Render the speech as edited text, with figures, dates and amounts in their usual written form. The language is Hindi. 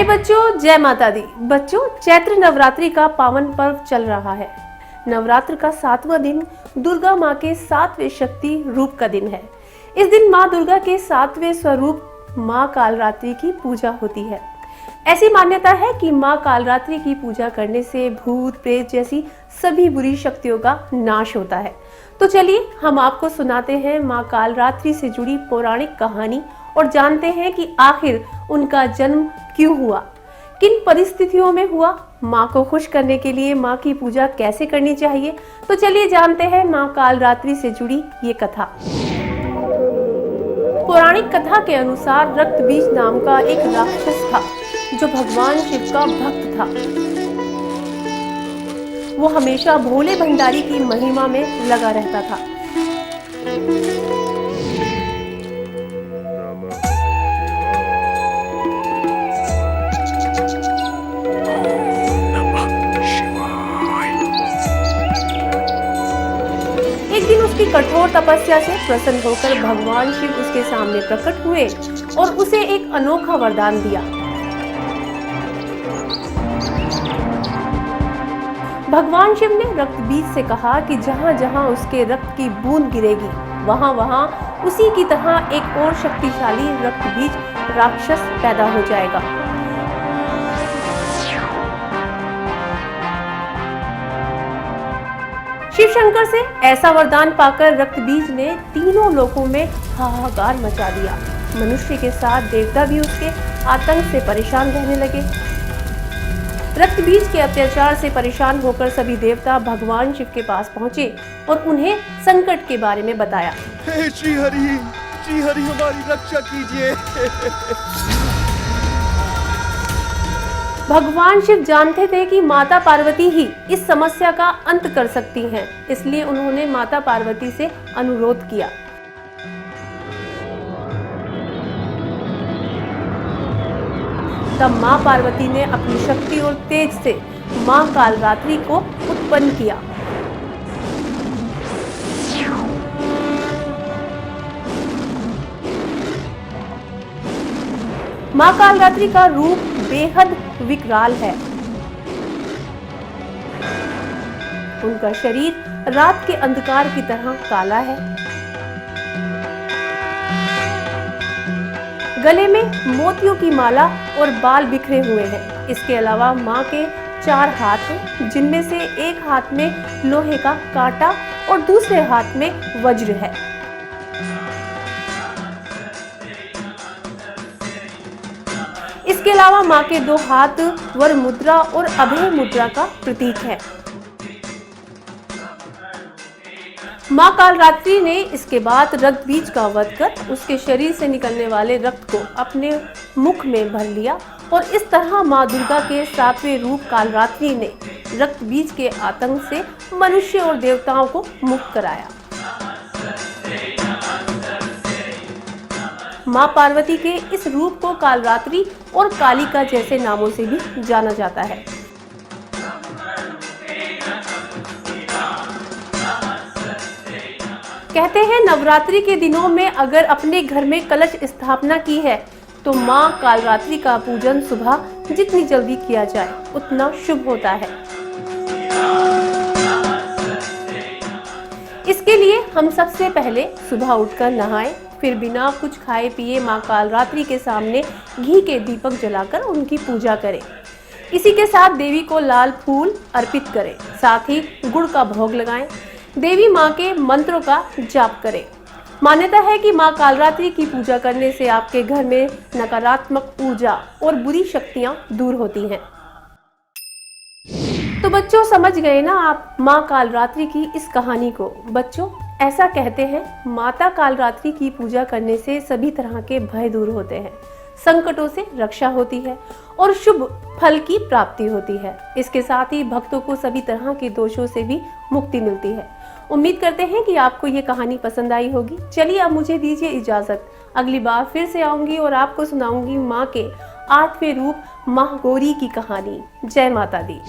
हाय बच्चों, जय माता दी। बच्चों, चैत्र नवरात्रि का पावन पर्व चल रहा है। नवरात्र का 7वां दिन दुर्गा माँ के 7वें शक्ति रूप का दिन है। इस दिन माँ दुर्गा के 7वें स्वरूप माँ कालरात्रि की पूजा होती है। ऐसी मान्यता है कि माँ कालरात्रि की पूजा करने से भूत प्रेत जैसी सभी बुरी शक्तियों का नाश होता है। तो चलिए हम आपको सुनाते हैं माँ कालरात्रि से जुड़ी पौराणिक कहानी और जानते हैं कि आखिर उनका जन्म क्यों हुआ, किन परिस्थितियों में हुआ, माँ को खुश करने के लिए माँ की पूजा कैसे करनी चाहिए। तो चलिए जानते हैं माँ कालरात्रि से जुड़ी ये कथा। पौराणिक कथा के अनुसार रक्तबीज नाम का एक राक्षस था जो भगवान शिव का भक्त था। वो हमेशा भोले भंडारी की महिमा में लगा रहता था। एक दिन उसकी कठोर तपस्या से प्रसन्न होकर भगवान शिव उसके सामने प्रकट हुए और उसे एक अनोखा वरदान दिया। भगवान शिव ने रक्तबीज से कहा कि जहां जहां उसके रक्त की बूंद गिरेगी वहां वहां उसी की तरह एक और शक्तिशाली रक्तबीज राक्षस पैदा हो जाएगा। शिव शंकर से ऐसा वरदान पाकर रक्तबीज ने तीनों लोकों में हाहाकार मचा दिया। मनुष्य के साथ देवता भी उसके आतंक से परेशान रहने लगे। रक्तबीज के अत्याचार से परेशान होकर सभी देवता भगवान शिव के पास पहुंचे और उन्हें संकट के बारे में बताया। हे श्री हरि हमारी रक्षा कीजिए। भगवान शिव जानते थे कि माता पार्वती ही इस समस्या का अंत कर सकती हैं, इसलिए उन्होंने माता पार्वती से अनुरोध किया। तब मां पार्वती ने अपनी शक्ति और तेज से मां कालरात्रि को उत्पन्न किया। मां कालरात्रि का रूप बेहद विकराल है। उनका शरीर रात के अंधकार की तरह काला है। गले में मोतियों की माला और बाल बिखरे हुए हैं। इसके अलावा मां के 4 हाथ हैं, जिनमें से एक हाथ में लोहे का कांटा और दूसरे हाथ में वज्र है। इसके अलावा मां के 2 हाथ वर मुद्रा और अभय मुद्रा का प्रतीक है। मां कालरात्रि ने इसके बाद रक्तबीज का वध कर उसके शरीर से निकलने वाले रक्त को अपने मुख में भर लिया और इस तरह मां दुर्गा के 7वें रूप कालरात्रि ने रक्तबीज के आतंक से मनुष्य और देवताओं को मुक्त कराया। मां पार्वती के इस रूप को कालरात्रि और कालिका जैसे नामों से भी जाना जाता है। कहते हैं नवरात्रि के दिनों में अगर अपने घर में कलश स्थापना की है तो मां कालरात्रि का पूजन सुबह जितनी जल्दी किया जाए उतना शुभ होता है। इसके लिए हम सबसे पहले सुबह उठकर नहाएं, फिर बिना कुछ खाए पिए मां कालरात्रि के सामने घी के दीपक जलाकर उनकी पूजा करें। इसी के साथ देवी को लाल फूल अर्पित करें, साथ ही गुड़ का भोग लगाएं। देवी मां के मंत्रों का जाप करें। मान्यता है कि मां कालरात्रि की पूजा करने से आपके घर में नकारात्मक ऊर्जा और बुरी शक्तियां दूर होती हैं। तो बच्चों, समझ गए ना आप मां कालरात्रि की इस कहानी को। बच्चों, ऐसा कहते हैं माता कालरात्रि की पूजा करने से सभी तरह के भय दूर होते हैं, संकटों से रक्षा होती है और शुभ फल की प्राप्ति होती है। इसके साथ ही भक्तों को सभी तरह के दोषों से भी मुक्ति मिलती है। उम्मीद करते हैं कि आपको ये कहानी पसंद आई होगी। चलिए अब मुझे दीजिए इजाजत। अगली बार फिर से आऊंगी और आपको सुनाऊंगी माँ के 8वें रूप महागौरी की कहानी। जय माता दी।